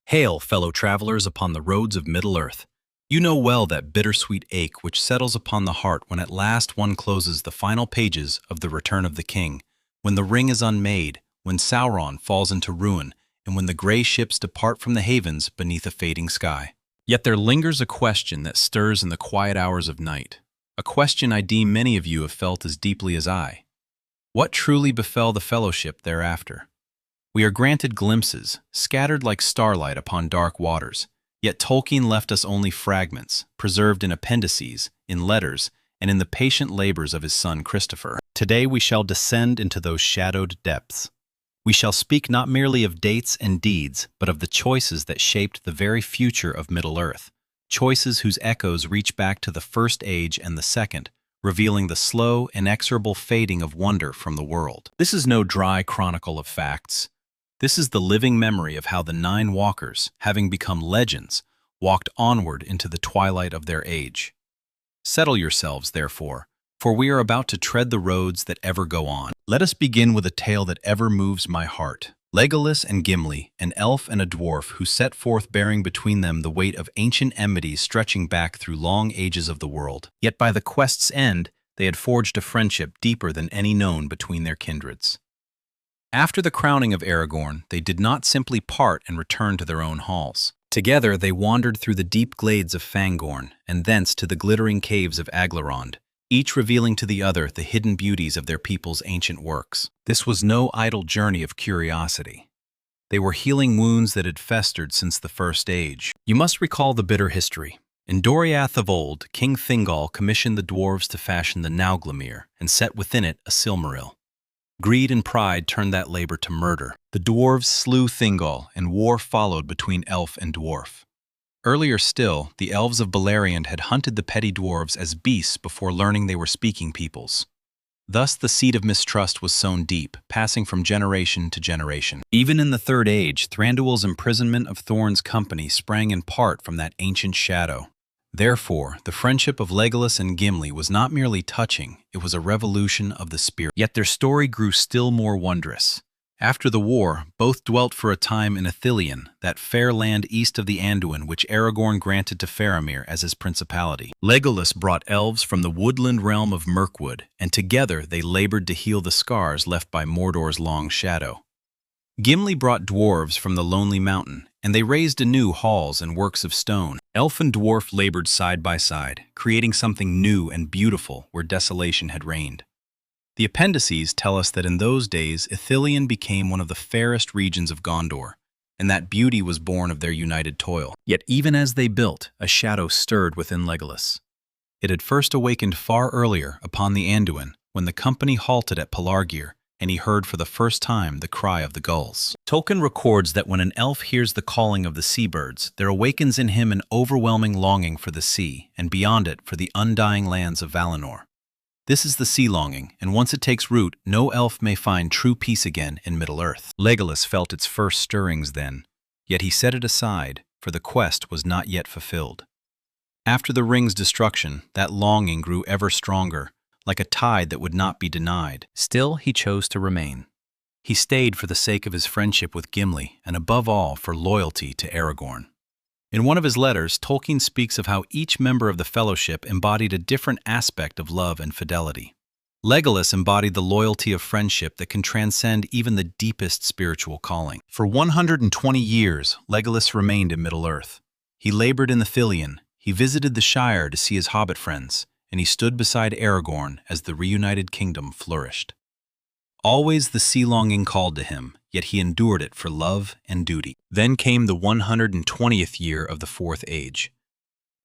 Hail, fellow travelers upon the roads of Middle-earth. You know well that bittersweet ache which settles upon the heart when at last one closes the final pages of The Return of the King, when the ring is unmade, when Sauron falls into ruin, and when the gray ships depart from the havens beneath a fading sky. Yet there lingers a question that stirs in the quiet hours of night, a question I deem many of you have felt as deeply as I. What truly befell the fellowship thereafter? We are granted glimpses, scattered like starlight upon dark waters, yet Tolkien left us only fragments, preserved in appendices, in letters, and in the patient labors of his son Christopher. Today we shall descend into those shadowed depths. We shall speak not merely of dates and deeds, but of the choices that shaped the very future of Middle-earth, choices whose echoes reach back to the First Age and the Second, revealing the slow, inexorable fading of wonder from the world. This is no dry chronicle of facts. This is the living memory of how the Nine Walkers, having become legends, walked onward into the twilight of their age. Settle yourselves, therefore, for we are about to tread the roads that ever go on. Let us begin with a tale that ever moves my heart. Legolas and Gimli, an elf and a dwarf who set forth bearing between them the weight of ancient enmities stretching back through long ages of the world. Yet by the quest's end, they had forged a friendship deeper than any known between their kindreds. After the crowning of Aragorn, they did not simply part and return to their own halls. Together they wandered through the deep glades of Fangorn, and thence to the glittering caves of Aglarond, each revealing to the other the hidden beauties of their people's ancient works. This was no idle journey of curiosity. They were healing wounds that had festered since the First Age. You must recall the bitter history. In Doriath of old, King Thingol commissioned the dwarves to fashion the Nauglamir and set within it a Silmaril. Greed and pride turned that labor to murder. The dwarves slew Thingol, and war followed between elf and dwarf. Earlier still, the elves of Beleriand had hunted the petty dwarves as beasts before learning they were speaking peoples. Thus the seed of mistrust was sown deep, passing from generation to generation. Even in the Third Age, Thranduil's imprisonment of Thorin's company sprang in part from that ancient shadow. Therefore, the friendship of Legolas and Gimli was not merely touching, it was a revolution of the spirit. Yet their story grew still more wondrous. After the war, both dwelt for a time in Ithilien, that fair land east of the Anduin which Aragorn granted to Faramir as his principality. Legolas brought elves from the woodland realm of Mirkwood, and together they labored to heal the scars left by Mordor's long shadow. Gimli brought dwarves from the Lonely Mountain, and they raised anew halls and works of stone. Elf and dwarf labored side by side, creating something new and beautiful where desolation had reigned. The appendices tell us that in those days Ithilien became one of the fairest regions of Gondor, and that beauty was born of their united toil. Yet even as they built, a shadow stirred within Legolas. It had first awakened far earlier upon the Anduin, when the company halted at Pelargir, and he heard for the first time the cry of the gulls. Tolkien records that when an elf hears the calling of the seabirds, there awakens in him an overwhelming longing for the sea, and beyond it for the undying lands of Valinor. This is the sea longing, and once it takes root, no elf may find true peace again in Middle-earth. Legolas felt its first stirrings then, yet he set it aside, for the quest was not yet fulfilled. After the ring's destruction, that longing grew ever stronger, like a tide that would not be denied. Still, he chose to remain. He stayed for the sake of his friendship with Gimli, and above all, for loyalty to Aragorn. In one of his letters, Tolkien speaks of how each member of the Fellowship embodied a different aspect of love and fidelity. Legolas embodied the loyalty of friendship that can transcend even the deepest spiritual calling. For 120 years, Legolas remained in Middle-earth. He labored in the Ithilien, he visited the Shire to see his hobbit friends, and he stood beside Aragorn as the reunited kingdom flourished. Always the sea-longing called to him, yet he endured it for love and duty. Then came the 120th year of the Fourth Age.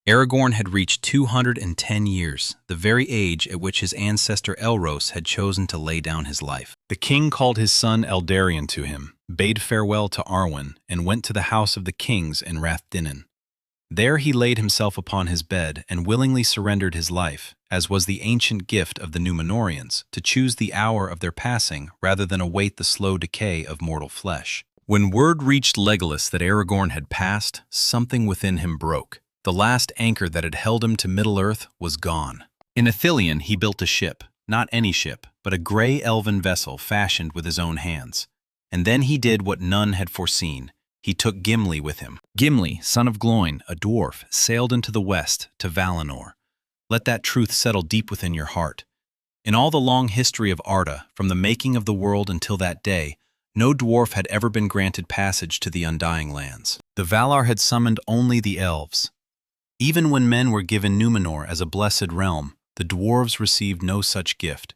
Aragorn had reached 210 years, the very age at which his ancestor Elros had chosen to lay down his life. The king called his son Eldarion to him, bade farewell to Arwen, and went to the house of the kings in Rathdinnen. There he laid himself upon his bed and willingly surrendered his life, as was the ancient gift of the Númenóreans, to choose the hour of their passing rather than await the slow decay of mortal flesh. When word reached Legolas that Aragorn had passed, something within him broke. The last anchor that had held him to Middle-earth was gone. In Ithilien he built a ship, not any ship, but a gray elven vessel fashioned with his own hands. And then he did what none had foreseen. he took Gimli with him. Gimli, son of Gloin, a dwarf, sailed into the west to Valinor. Let that truth settle deep within your heart. In all the long history of Arda, from the making of the world until that day, no dwarf had ever been granted passage to the Undying Lands. The Valar had summoned only the elves. Even when men were given Numenor as a blessed realm, the dwarves received no such gift.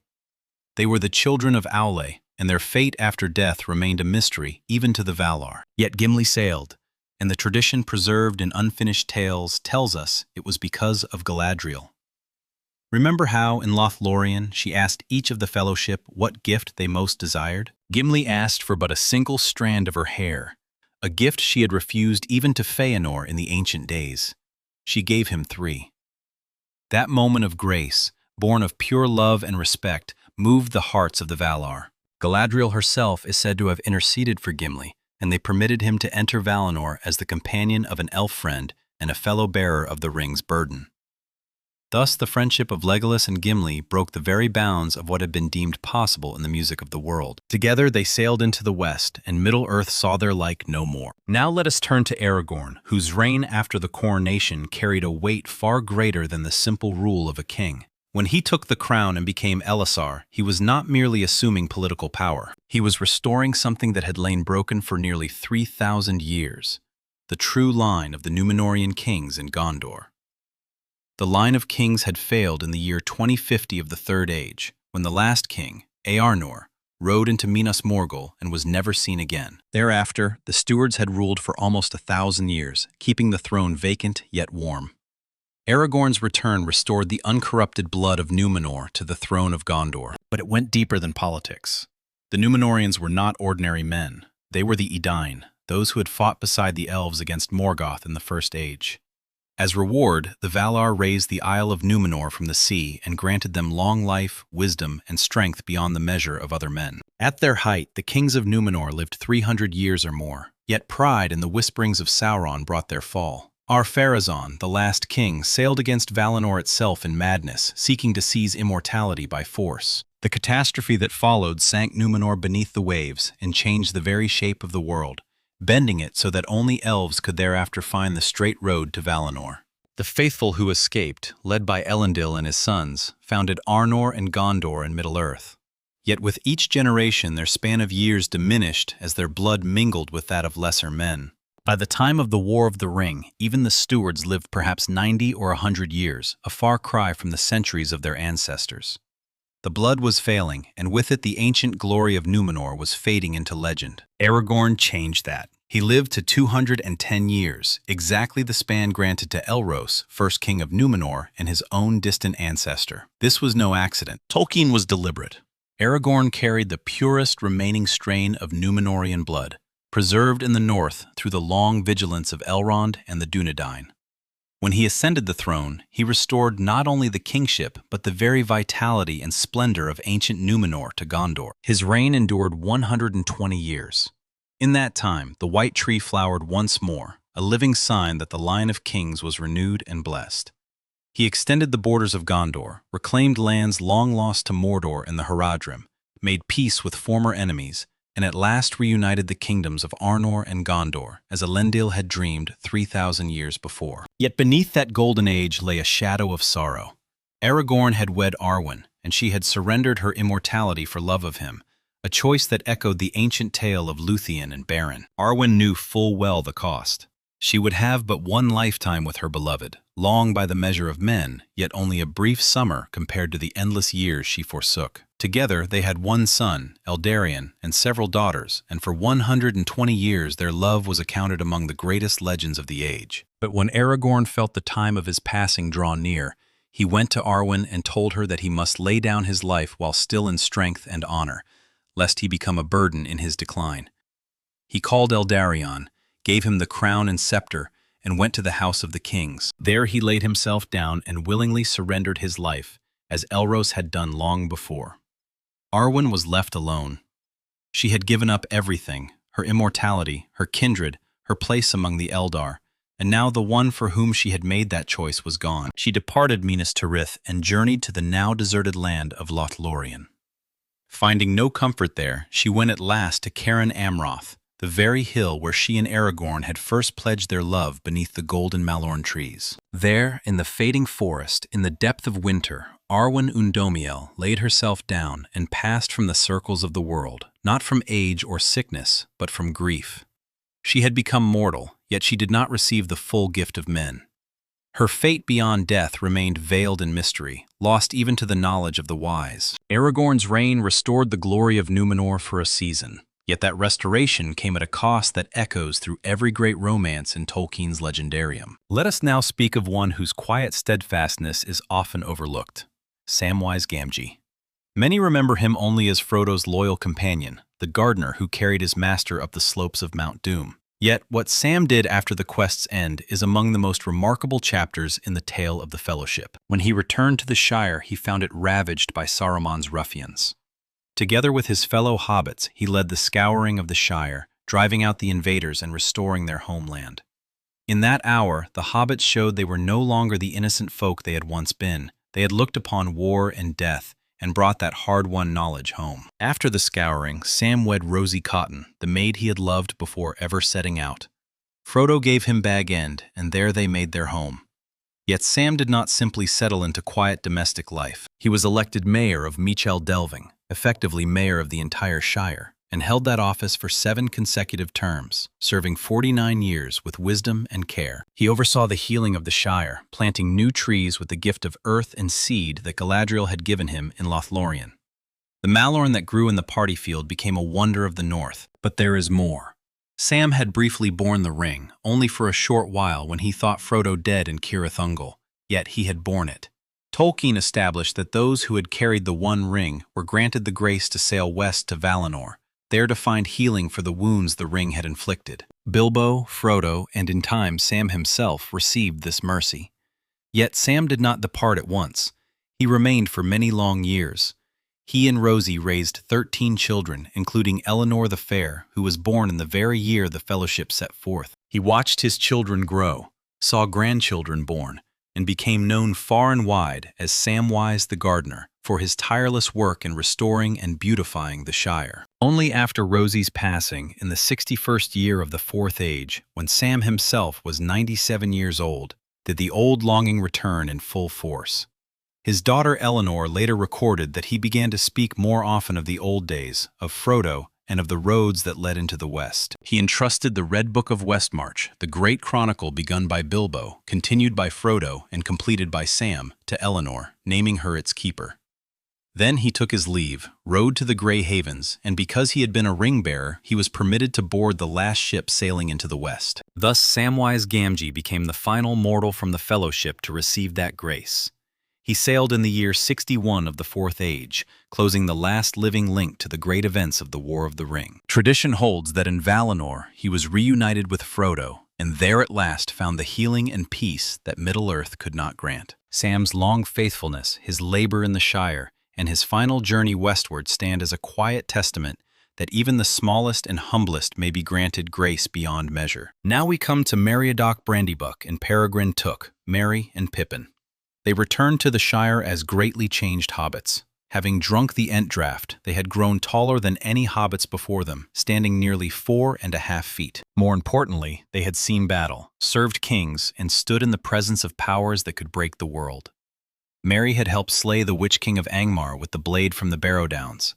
They were the children of Aule, and their fate after death remained a mystery even to the Valar. Yet Gimli sailed, and the tradition preserved in unfinished tales tells us it was because of Galadriel. Remember how, in Lothlorien, she asked each of the Fellowship what gift they most desired? Gimli asked for but a single strand of her hair, a gift she had refused even to Feanor in the ancient days. She gave him 3. That moment of grace, born of pure love and respect, moved the hearts of the Valar. Galadriel herself is said to have interceded for Gimli, and they permitted him to enter Valinor as the companion of an elf friend and a fellow bearer of the ring's burden. Thus the friendship of Legolas and Gimli broke the very bounds of what had been deemed possible in the music of the world. Together they sailed into the west, and Middle-earth saw their like no more. Now let us turn to Aragorn, whose reign after the coronation carried a weight far greater than the simple rule of a king. When he took the crown and became Elisar, he was not merely assuming political power. He was restoring something that had lain broken for nearly 3,000 years, the true line of the Númenórean kings in Gondor. The line of kings had failed in the year 2050 of the Third Age, when the last king, Eärnur, rode into Minas Morgul and was never seen again. Thereafter, the stewards had ruled for almost 1,000 years, keeping the throne vacant yet warm. Aragorn's return restored the uncorrupted blood of Númenor to the throne of Gondor. But it went deeper than politics. The Númenóreans were not ordinary men. They were the Edain, those who had fought beside the elves against Morgoth in the First Age. As reward, the Valar raised the Isle of Númenor from the sea and granted them long life, wisdom, and strength beyond the measure of other men. At their height, the kings of Númenor lived 300 years or more, yet pride and the whisperings of Sauron brought their fall. Ar-Pharazôn, the last king, sailed against Valinor itself in madness, seeking to seize immortality by force. The catastrophe that followed sank Númenor beneath the waves and changed the very shape of the world, bending it so that only elves could thereafter find the straight road to Valinor. The faithful who escaped, led by Elendil and his sons, founded Arnor and Gondor in Middle-earth. Yet with each generation their span of years diminished as their blood mingled with that of lesser men. By the time of the War of the Ring, even the stewards lived perhaps 90 or 100 years, a far cry from the centuries of their ancestors. The blood was failing, and with it the ancient glory of Númenor was fading into legend. Aragorn changed that. He lived to 210 years, exactly the span granted to Elros, first king of Númenor, and his own distant ancestor. This was no accident. Tolkien was deliberate. Aragorn carried the purest remaining strain of Númenorian blood, preserved in the north through the long vigilance of Elrond and the Dunedain. When he ascended the throne, he restored not only the kingship, but the very vitality and splendor of ancient Númenor to Gondor. His reign endured 120 years. In that time, the White Tree flowered once more, a living sign that the line of kings was renewed and blessed. He extended the borders of Gondor, reclaimed lands long lost to Mordor and the Haradrim, made peace with former enemies, and at last reunited the kingdoms of Arnor and Gondor, as Elendil had dreamed 3,000 years before. Yet beneath that golden age lay a shadow of sorrow. Aragorn had wed Arwen, and she had surrendered her immortality for love of him, a choice that echoed the ancient tale of Luthien and Beren. Arwen knew full well the cost. She would have but one lifetime with her beloved, long by the measure of men, yet only a brief summer compared to the endless years she forsook. Together they had one son, Eldarion, and several daughters, and for 120 years their love was accounted among the greatest legends of the age. But when Aragorn felt the time of his passing draw near, he went to Arwen and told her that he must lay down his life while still in strength and honor, lest he become a burden in his decline. He called Eldarion, gave him the crown and scepter, and went to the house of the kings. There he laid himself down and willingly surrendered his life, as Elros had done long before. Arwen was left alone. She had given up everything, her immortality, her kindred, her place among the Eldar, and now the one for whom she had made that choice was gone. She departed Minas Tirith and journeyed to the now deserted land of Lothlorien. Finding no comfort there, she went at last to Cairn Amroth, the very hill where she and Aragorn had first pledged their love beneath the golden Malorn trees. There, in the fading forest, in the depth of winter, Arwen Undomiel laid herself down and passed from the circles of the world, not from age or sickness, but from grief. She had become mortal, yet she did not receive the full gift of men. Her fate beyond death remained veiled in mystery, lost even to the knowledge of the wise. Aragorn's reign restored the glory of Númenor for a season, yet that restoration came at a cost that echoes through every great romance in Tolkien's legendarium. Let us now speak of one whose quiet steadfastness is often overlooked, Samwise Gamgee. Many remember him only as Frodo's loyal companion, the gardener who carried his master up the slopes of Mount Doom. Yet what Sam did after the quest's end is among the most remarkable chapters in the tale of the Fellowship. When he returned to the Shire, he found it ravaged by Saruman's ruffians. Together with his fellow hobbits, he led the scouring of the Shire, driving out the invaders and restoring their homeland. In that hour, the hobbits showed they were no longer the innocent folk they had once been. They had looked upon war and death, and brought that hard-won knowledge home. After the scouring, Sam wed Rosie Cotton, the maid he had loved before ever setting out. Frodo gave him Bag End, and there they made their home. Yet Sam did not simply settle into quiet domestic life. He was elected mayor of Michel Delving, effectively mayor of the entire Shire, and held that office for 7 consecutive terms, serving 49 years with wisdom and care. He oversaw the healing of the Shire, planting new trees with the gift of earth and seed that Galadriel had given him in Lothlorien. The Malorn that grew in the party field became a wonder of the North, but there is more. Sam had briefly borne the ring, only for a short while when he thought Frodo dead in Cirith Ungol, yet he had borne it. Tolkien established that those who had carried the One Ring were granted the grace to sail west to Valinor, there to find healing for the wounds the ring had inflicted. Bilbo, Frodo, and in time Sam himself received this mercy. Yet Sam did not depart at once. He remained for many long years. He and Rosie raised 13 children, including Eleanor the Fair, who was born in the very year the Fellowship set forth. He watched his children grow, saw grandchildren born, and became known far and wide as Samwise the Gardener for his tireless work in restoring and beautifying the Shire. Only after Rosie's passing in the 61st year of the Fourth Age, when Sam himself was 97 years old, did the old longing return in full force. His daughter Eleanor later recorded that he began to speak more often of the old days, of Frodo, and of the roads that led into the West. He entrusted the Red Book of Westmarch, the great chronicle begun by Bilbo, continued by Frodo, and completed by Sam, to Eleanor, naming her its keeper. Then he took his leave, rode to the Grey Havens, and because he had been a ring-bearer, he was permitted to board the last ship sailing into the West. Thus Samwise Gamgee became the final mortal from the Fellowship to receive that grace. He sailed in the year 61 of the Fourth Age, closing the last living link to the great events of the War of the Ring. Tradition holds that in Valinor he was reunited with Frodo, and there at last found the healing and peace that Middle-earth could not grant. Sam's long faithfulness, his labor in the Shire, and his final journey westward stand as a quiet testament that even the smallest and humblest may be granted grace beyond measure. Now we come to Meriadoc Brandybuck and Peregrine Took, Merry and Pippin. They returned to the Shire as greatly changed hobbits. Having drunk the Ent draught, they had grown taller than any hobbits before them, standing nearly 4.5 feet. More importantly, they had seen battle, served kings, and stood in the presence of powers that could break the world. Merry had helped slay the Witch King of Angmar with the blade from the Barrow Downs.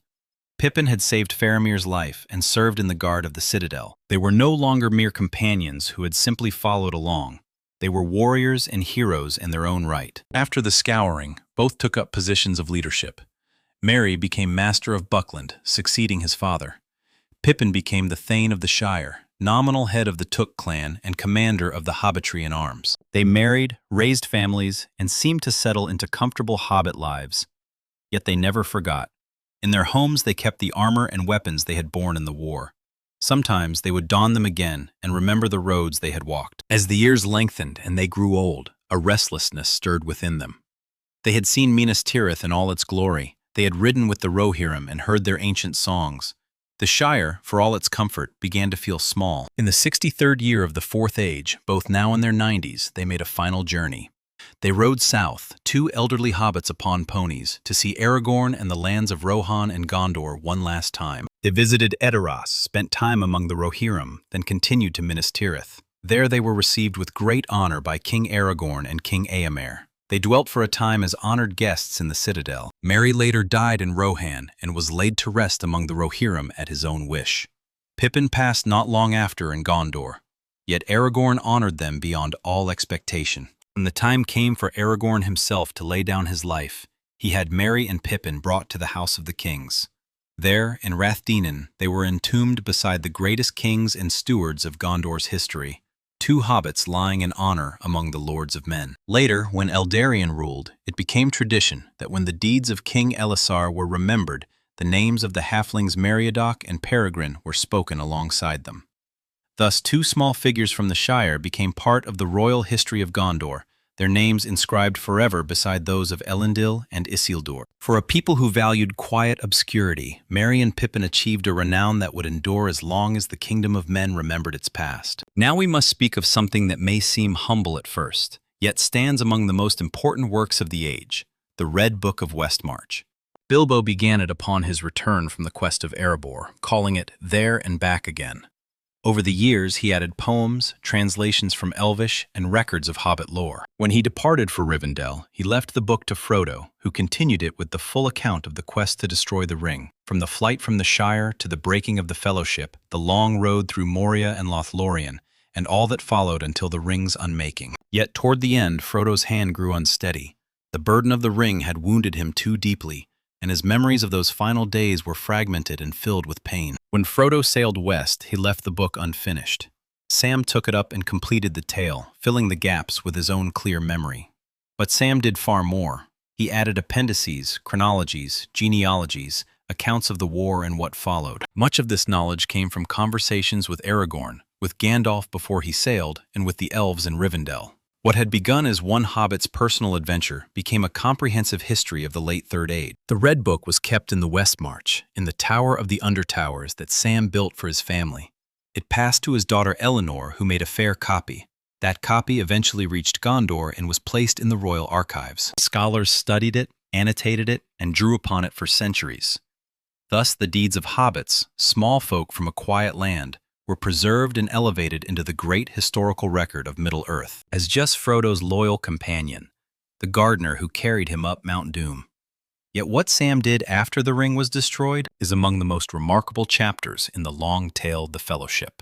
Pippin had saved Faramir's life and served in the guard of the Citadel. They were no longer mere companions who had simply followed along. They were warriors and heroes in their own right. After the scouring, both took up positions of leadership. Merry became Master of Buckland, succeeding his father. Pippin became the Thane of the Shire, nominal head of the Took clan and commander of the hobbitry in arms. They married, raised families, and seemed to settle into comfortable hobbit lives. Yet they never forgot. In their homes they kept the armor and weapons they had borne in the war. Sometimes they would don them again and remember the roads they had walked. As the years lengthened and they grew old, a restlessness stirred within them. They had seen Minas Tirith in all its glory. They had ridden with the Rohirrim and heard their ancient songs. The Shire, for all its comfort, began to feel small. In the 63rd year of the Fourth Age, both now in their 90s, they made a final journey. They rode south, 2 elderly hobbits upon ponies, to see Aragorn and the lands of Rohan and Gondor one last time. They visited Edoras, spent time among the Rohirrim, then continued to Minas Tirith. There they were received with great honor by King Aragorn and King Eomer. They dwelt for a time as honored guests in the citadel. Merry later died in Rohan and was laid to rest among the Rohirrim at his own wish. Pippin passed not long after in Gondor, yet Aragorn honored them beyond all expectation. When the time came for Aragorn himself to lay down his life, he had Merry and Pippin brought to the House of the Kings. There, in Rathdinan, they were entombed beside the greatest kings and stewards of Gondor's history, two hobbits lying in honor among the lords of men. Later, when Eldarion ruled, it became tradition that when the deeds of King Elisar were remembered, the names of the halflings Meriadoc and Peregrine were spoken alongside them. Thus, two small figures from the Shire became part of the royal history of Gondor, their names inscribed forever beside those of Elendil and Isildur. For a people who valued quiet obscurity, Merry and Pippin achieved a renown that would endure as long as the kingdom of men remembered its past. Now we must speak of something that may seem humble at first, yet stands among the most important works of the age, the Red Book of Westmarch. Bilbo began it upon his return from the quest of Erebor, calling it There and Back Again. Over the years, he added poems, translations from Elvish, and records of Hobbit lore. When he departed for Rivendell, he left the book to Frodo, who continued it with the full account of the quest to destroy the ring. From the flight from the Shire to the breaking of the Fellowship, the long road through Moria and Lothlorien, and all that followed until the ring's unmaking. Yet toward the end, Frodo's hand grew unsteady. The burden of the ring had wounded him too deeply, and his memories of those final days were fragmented and filled with pain. When Frodo sailed west, he left the book unfinished. Sam took it up and completed the tale, filling the gaps with his own clear memory. But Sam did far more. He added appendices, chronologies, genealogies, accounts of the war and what followed. Much of this knowledge came from conversations with Aragorn, with Gandalf before he sailed, and with the elves in Rivendell. What had begun as one hobbit's personal adventure became a comprehensive history of the late Third Age. The Red Book was kept in the Westmarch, in the Tower of the Undertowers that Sam built for his family. It passed to his daughter Elenor, who made a fair copy. That copy eventually reached Gondor and was placed in the royal archives. Scholars studied it, annotated it, and drew upon it for centuries. Thus, the deeds of hobbits, small folk from a quiet land, were preserved and elevated into the great historical record of Middle-earth, as just Frodo's loyal companion, the gardener who carried him up Mount Doom. Yet what Sam did after the ring was destroyed is among the most remarkable chapters in the long tale of the Fellowship.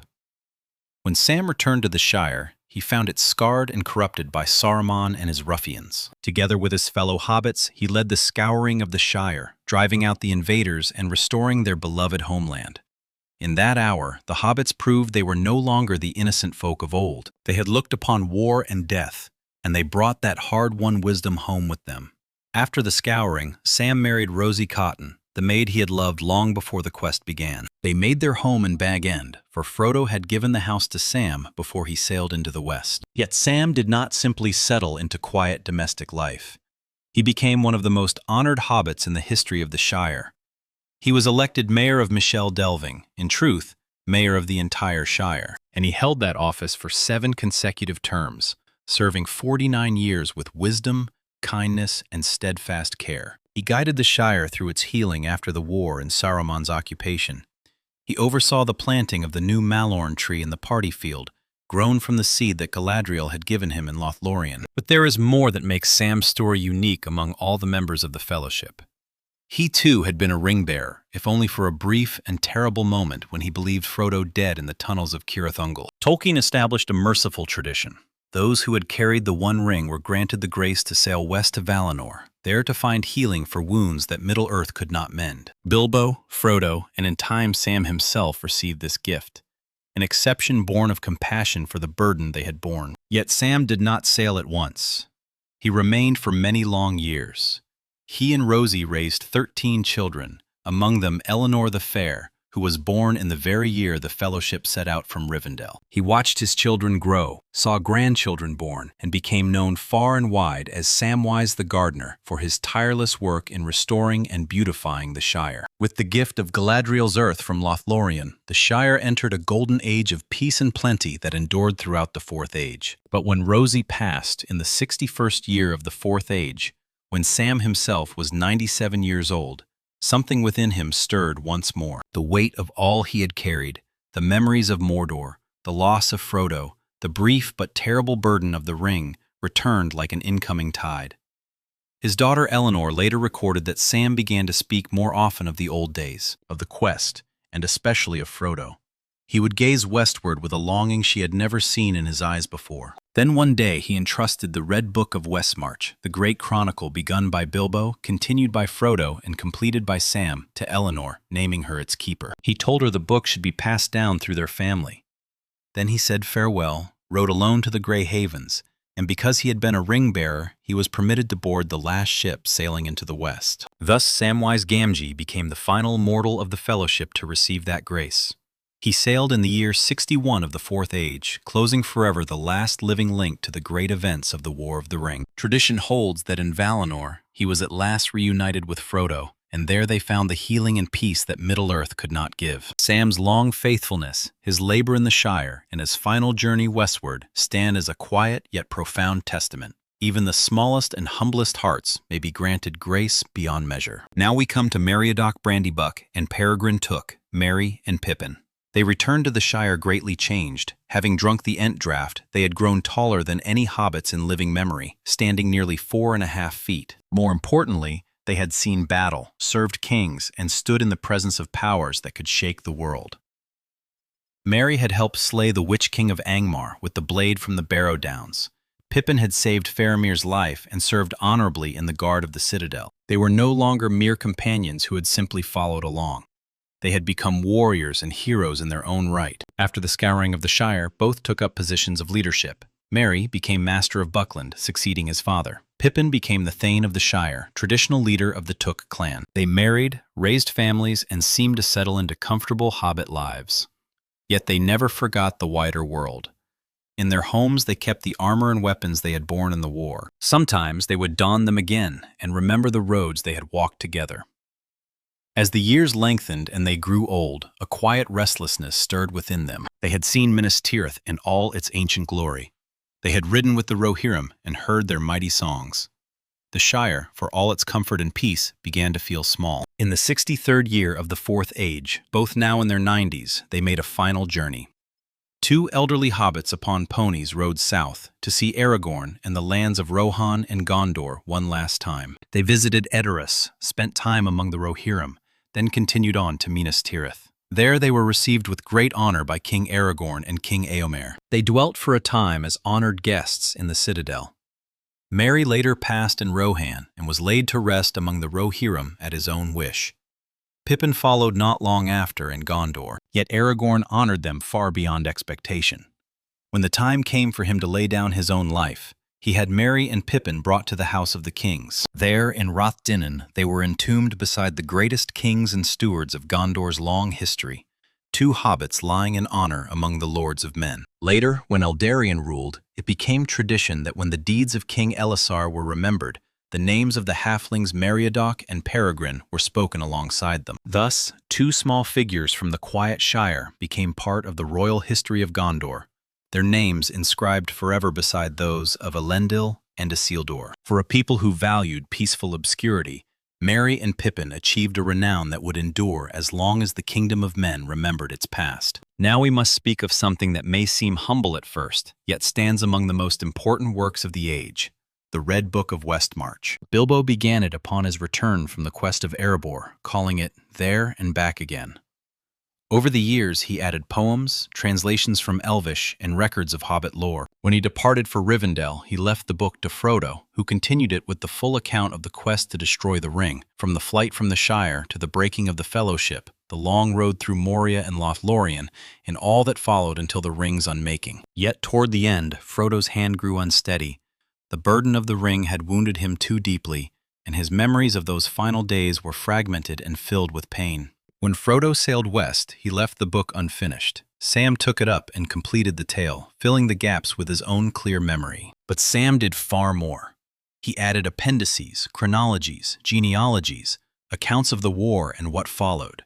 When Sam returned to the Shire, he found it scarred and corrupted by Saruman and his ruffians. Together with his fellow hobbits, he led the scouring of the Shire, driving out the invaders and restoring their beloved homeland. In that hour, the hobbits proved they were no longer the innocent folk of old. They had looked upon war and death, and they brought that hard-won wisdom home with them. After the scouring, Sam married Rosie Cotton, the maid he had loved long before the quest began. They made their home in Bag End, for Frodo had given the house to Sam before he sailed into the West. Yet Sam did not simply settle into quiet domestic life. He became one of the most honored hobbits in the history of the Shire. He was elected mayor of Michel Delving, in truth, mayor of the entire Shire, and he held that office for 7 consecutive terms, serving 49 years with wisdom, kindness, and steadfast care. He guided the Shire through its healing after the war and Saruman's occupation. He oversaw the planting of the new Malorn tree in the party field, grown from the seed that Galadriel had given him in Lothlorien. But there is more that makes Sam's story unique among all the members of the Fellowship. He too had been a ring-bearer, if only for a brief and terrible moment when he believed Frodo dead in the tunnels of Cirith Ungol. Tolkien established a merciful tradition. Those who had carried the One Ring were granted the grace to sail west to Valinor, there to find healing for wounds that Middle-earth could not mend. Bilbo, Frodo, and in time Sam himself received this gift, an exception born of compassion for the burden they had borne. Yet Sam did not sail at once. He remained for many long years. He and Rosie raised 13 children, among them Elenor the Fair, who was born in the very year the Fellowship set out from Rivendell. He watched his children grow, saw grandchildren born, and became known far and wide as Samwise the Gardener for his tireless work in restoring and beautifying the Shire. With the gift of Galadriel's earth from Lothlorien, the Shire entered a golden age of peace and plenty that endured throughout the Fourth Age. But when Rosie passed in the 61st year of the Fourth Age, when Sam himself was 97 years old, something within him stirred once more. The weight of all he had carried, the memories of Mordor, the loss of Frodo, the brief but terrible burden of the ring returned like an incoming tide. His daughter Eleanor later recorded that Sam began to speak more often of the old days, of the quest, and especially of Frodo. He would gaze westward with a longing she had never seen in his eyes before. Then one day he entrusted the Red Book of Westmarch, the great chronicle begun by Bilbo, continued by Frodo, and completed by Sam, to Eleanor, naming her its keeper. He told her the book should be passed down through their family. Then he said farewell, rode alone to the Grey Havens, and because he had been a ring-bearer, he was permitted to board the last ship sailing into the west. Thus Samwise Gamgee became the final mortal of the Fellowship to receive that grace. He sailed in the year 61 of the Fourth Age, closing forever the last living link to the great events of the War of the Ring. Tradition holds that in Valinor, he was at last reunited with Frodo, and there they found the healing and peace that Middle-earth could not give. Sam's long faithfulness, his labor in the Shire, and his final journey westward stand as a quiet yet profound testament. Even the smallest and humblest hearts may be granted grace beyond measure. Now we come to Meriadoc Brandybuck and Peregrine Took, Merry and Pippin. They returned to the Shire greatly changed. Having drunk the Ent draught, they had grown taller than any hobbits in living memory, standing nearly 4.5 feet. More importantly, they had seen battle, served kings, and stood in the presence of powers that could shake the world. Merry had helped slay the Witch King of Angmar with the blade from the Barrow Downs. Pippin had saved Faramir's life and served honorably in the guard of the citadel. They were no longer mere companions who had simply followed along. They had become warriors and heroes in their own right. After the scouring of the Shire, both took up positions of leadership. Merry became Master of Buckland, succeeding his father. Pippin became the Thane of the Shire, traditional leader of the Took clan. They married, raised families, and seemed to settle into comfortable hobbit lives. Yet they never forgot the wider world. In their homes they kept the armor and weapons they had borne in the war. Sometimes they would don them again and remember the roads they had walked together. As the years lengthened and they grew old, a quiet restlessness stirred within them. They had seen Minas Tirith in all its ancient glory. They had ridden with the Rohirrim and heard their mighty songs. The Shire, for all its comfort and peace, began to feel small. In the 63rd year of the Fourth Age, both now in their 90s, they made a final journey. 2 elderly hobbits upon ponies rode south to see Aragorn and the lands of Rohan and Gondor one last time. They visited Edoras, spent time among the Rohirrim, then continued on to Minas Tirith. There they were received with great honor by King Aragorn and King Éomer. They dwelt for a time as honored guests in the citadel. Merry later passed in Rohan and was laid to rest among the Rohirrim at his own wish. Pippin followed not long after in Gondor, yet Aragorn honored them far beyond expectation. When the time came for him to lay down his own life, he had Merry and Pippin brought to the house of the kings. There, in Rothdinnen, they were entombed beside the greatest kings and stewards of Gondor's long history, 2 hobbits lying in honor among the lords of men. Later, when Eldarion ruled, it became tradition that when the deeds of King Elessar were remembered, the names of the halflings Meriadoc and Peregrine were spoken alongside them. Thus, 2 small figures from the quiet Shire became part of the royal history of Gondor, their names inscribed forever beside those of Elendil and Isildur. For a people who valued peaceful obscurity, Merry and Pippin achieved a renown that would endure as long as the kingdom of men remembered its past. Now we must speak of something that may seem humble at first, yet stands among the most important works of the age, the Red Book of Westmarch. Bilbo began it upon his return from the quest of Erebor, calling it There and Back Again. Over the years, he added poems, translations from Elvish, and records of Hobbit lore. When he departed for Rivendell, he left the book to Frodo, who continued it with the full account of the quest to destroy the ring, from the flight from the Shire to the breaking of the Fellowship, the long road through Moria and Lothlorien, and all that followed until the ring's unmaking. Yet toward the end, Frodo's hand grew unsteady. The burden of the ring had wounded him too deeply, and his memories of those final days were fragmented and filled with pain. When Frodo sailed west, he left the book unfinished. Sam took it up and completed the tale, filling the gaps with his own clear memory. But Sam did far more. He added appendices, chronologies, genealogies, accounts of the war and what followed.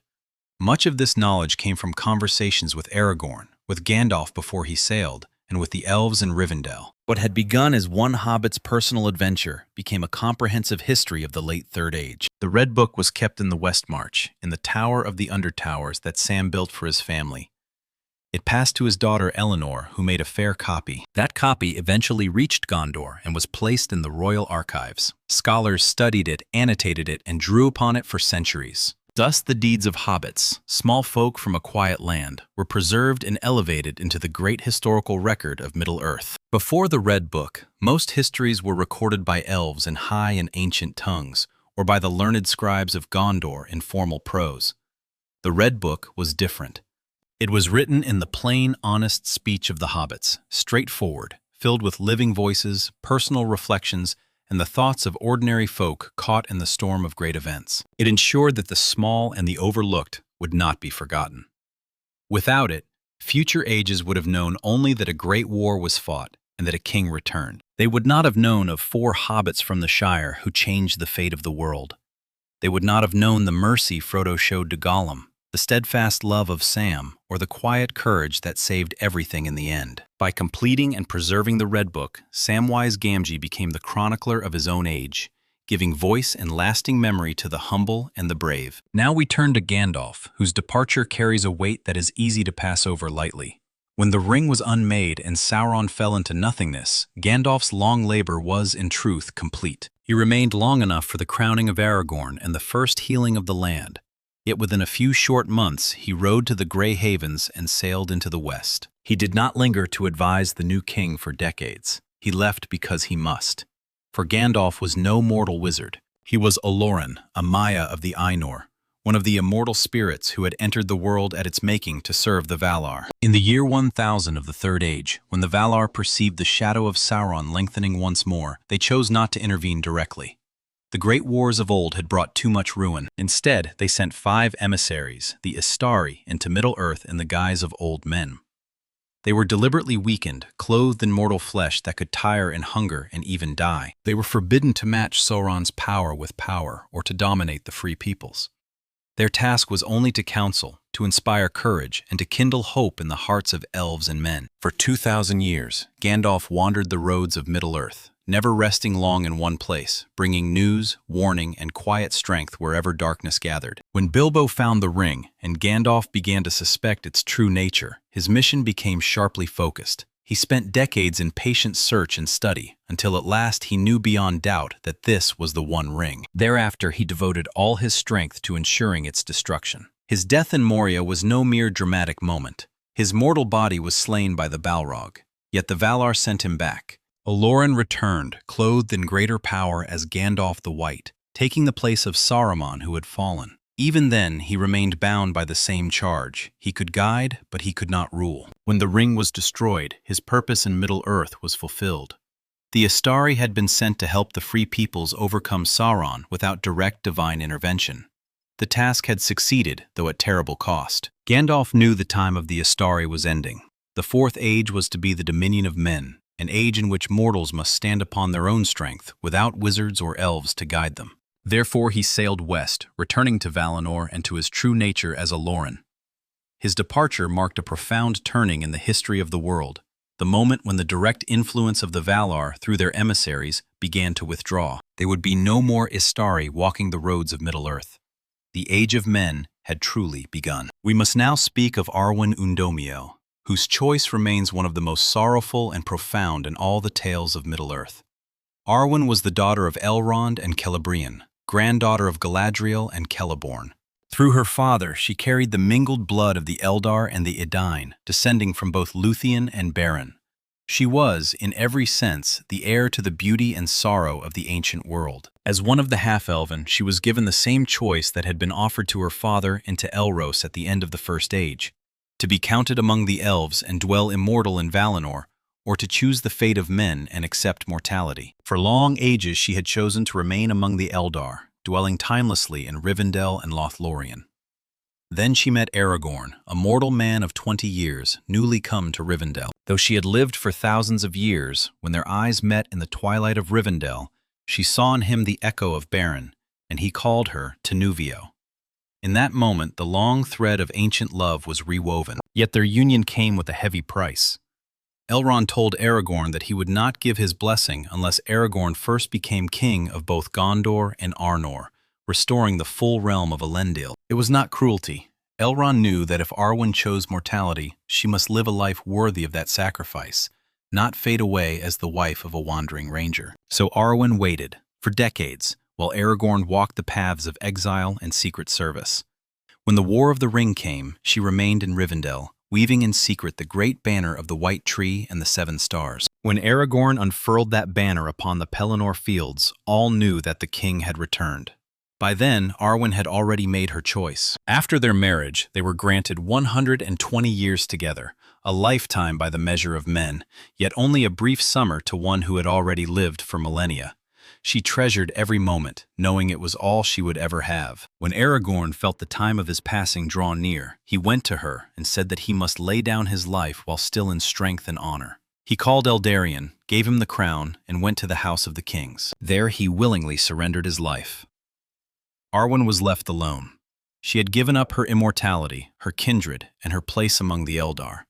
Much of this knowledge came from conversations with Aragorn, with Gandalf before he sailed, and with the elves in Rivendell. What had begun as one hobbit's personal adventure became a comprehensive history of the late Third Age. The Red Book was kept in the Westmarch, in the Tower of the Undertowers that Sam built for his family. It passed to his daughter Eleanor, who made a fair copy. That copy eventually reached Gondor and was placed in the royal archives. Scholars studied it, annotated it, and drew upon it for centuries. Thus the deeds of hobbits, small folk from a quiet land, were preserved and elevated into the great historical record of Middle-earth. Before the Red Book, most histories were recorded by elves in high and ancient tongues, or by the learned scribes of Gondor in formal prose. The Red Book was different. It was written in the plain, honest speech of the hobbits, straightforward, filled with living voices, personal reflections, and the thoughts of ordinary folk caught in the storm of great events. It ensured that the small and the overlooked would not be forgotten. Without it, future ages would have known only that a great war was fought and that a king returned. They would not have known of 4 hobbits from the Shire who changed the fate of the world. They would not have known the mercy Frodo showed to Gollum, the steadfast love of Sam, or the quiet courage that saved everything in the end. By completing and preserving the Red Book, Samwise Gamgee became the chronicler of his own age, giving voice and lasting memory to the humble and the brave. Now we turn to Gandalf, whose departure carries a weight that is easy to pass over lightly. When the ring was unmade and Sauron fell into nothingness, Gandalf's long labor was, in truth, complete. He remained long enough for the crowning of Aragorn and the first healing of the land. Yet within a few short months, he rode to the Grey Havens and sailed into the west. He did not linger to advise the new king for decades. He left because he must. For Gandalf was no mortal wizard. He was Olorin, a Maya of the Ainur, one of the immortal spirits who had entered the world at its making to serve the Valar. In the year 1000 of the Third Age, when the Valar perceived the shadow of Sauron lengthening once more, they chose not to intervene directly. The great wars of old had brought too much ruin. Instead, they sent 5 emissaries, the Istari, into Middle-earth in the guise of old men. They were deliberately weakened, clothed in mortal flesh that could tire and hunger and even die. They were forbidden to match Sauron's power with power or to dominate the free peoples. Their task was only to counsel, to inspire courage, and to kindle hope in the hearts of elves and men. For 2,000 years, Gandalf wandered the roads of Middle-earth, never resting long in one place, bringing news, warning, and quiet strength wherever darkness gathered. When Bilbo found the ring, and Gandalf began to suspect its true nature, his mission became sharply focused. He spent decades in patient search and study, until at last he knew beyond doubt that this was the One Ring. Thereafter he devoted all his strength to ensuring its destruction. His death in Moria was no mere dramatic moment. His mortal body was slain by the Balrog, yet the Valar sent him back. Olorin returned, clothed in greater power as Gandalf the White, taking the place of Saruman who had fallen. Even then, he remained bound by the same charge. He could guide, but he could not rule. When the ring was destroyed, his purpose in Middle-earth was fulfilled. The Istari had been sent to help the free peoples overcome Sauron without direct divine intervention. The task had succeeded, though at terrible cost. Gandalf knew the time of the Istari was ending. The Fourth Age was to be the dominion of men, an age in which mortals must stand upon their own strength, without wizards or elves to guide them. Therefore he sailed west, returning to Valinor and to his true nature as Olorin. His departure marked a profound turning in the history of the world, the moment when the direct influence of the Valar through their emissaries began to withdraw. There would be no more Istari walking the roads of Middle-earth. The Age of Men had truly begun. We must now speak of Arwen Undomiel, whose choice remains one of the most sorrowful and profound in all the tales of Middle-earth. Arwen was the daughter of Elrond and Celebrian, granddaughter of Galadriel and Celeborn. Through her father, she carried the mingled blood of the Eldar and the Edain, descending from both Luthien and Beren. She was, in every sense, the heir to the beauty and sorrow of the ancient world. As one of the half-elven, she was given the same choice that had been offered to her father and to Elros at the end of the First Age: to be counted among the elves and dwell immortal in Valinor, or to choose the fate of men and accept mortality. For long ages she had chosen to remain among the Eldar, dwelling timelessly in Rivendell and Lothlorien. Then she met Aragorn, a mortal man of 20 years, newly come to Rivendell. Though she had lived for thousands of years, when their eyes met in the twilight of Rivendell, she saw in him the echo of Beren, and he called her Tenuvio. In that moment, the long thread of ancient love was rewoven, yet their union came with a heavy price. Elrond told Aragorn that he would not give his blessing unless Aragorn first became king of both Gondor and Arnor, restoring the full realm of Elendil. It was not cruelty. Elrond knew that if Arwen chose mortality, she must live a life worthy of that sacrifice, not fade away as the wife of a wandering ranger. So Arwen waited, for decades, while Aragorn walked the paths of exile and secret service. When the War of the Ring came, she remained in Rivendell, weaving in secret the great banner of the White Tree and the Seven Stars. When Aragorn unfurled that banner upon the Pelennor fields, all knew that the king had returned. By then, Arwen had already made her choice. After their marriage, they were granted 120 years together, a lifetime by the measure of men, yet only a brief summer to one who had already lived for millennia. She treasured every moment, knowing it was all she would ever have. When Aragorn felt the time of his passing draw near, he went to her and said that he must lay down his life while still in strength and honor. He called Eldarion, gave him the crown, and went to the house of the kings. There he willingly surrendered his life. Arwen was left alone. She had given up her immortality, her kindred, and her place among the Eldar.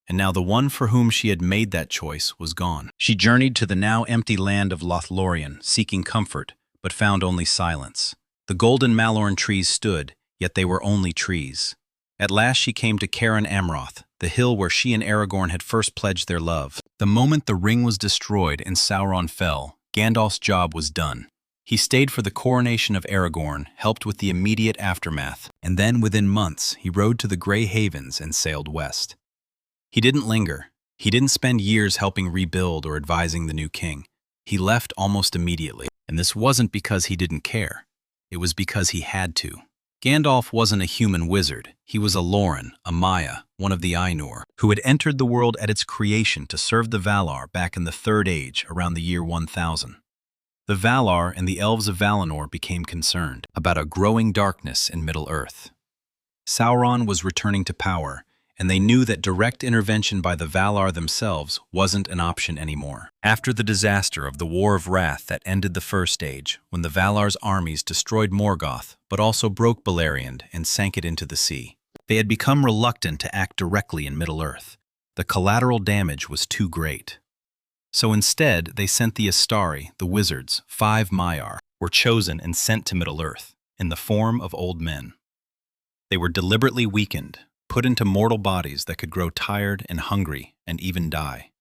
And now the one for whom she had made that choice was gone. She journeyed to the now empty land of Lothlorien, seeking comfort, but found only silence. The golden Malorn trees stood, yet they were only trees. At last she came to Cairn Amroth, the hill where she and Aragorn had first pledged their love. The moment the ring was destroyed and Sauron fell, Gandalf's job was done. He stayed for the coronation of Aragorn, helped with the immediate aftermath, and then within months he rode to the Grey Havens and sailed west. He didn't linger. He didn't spend years helping rebuild or advising the new king. He left almost immediately, and this wasn't because he didn't care. It was because he had to. Gandalf wasn't a human wizard. He was a Loren, a Maya, one of the Ainur, who had entered the world at its creation to serve the Valar back in the Third Age around the year 1000. The Valar and the elves of Valinor became concerned about a growing darkness in Middle-earth. Sauron was returning to power, and they knew that direct intervention by the Valar themselves wasn't an option anymore. After the disaster of the War of Wrath that ended the First Age, when the Valar's armies destroyed Morgoth, but also broke Beleriand and sank it into the sea, they had become reluctant to act directly in Middle-earth. The collateral damage was too great. So instead, they sent the Astari, the wizards, 5 Maiar, were chosen and sent to Middle-earth, in the form of old men. They were deliberately weakened, put into mortal bodies that could grow tired and hungry and even die.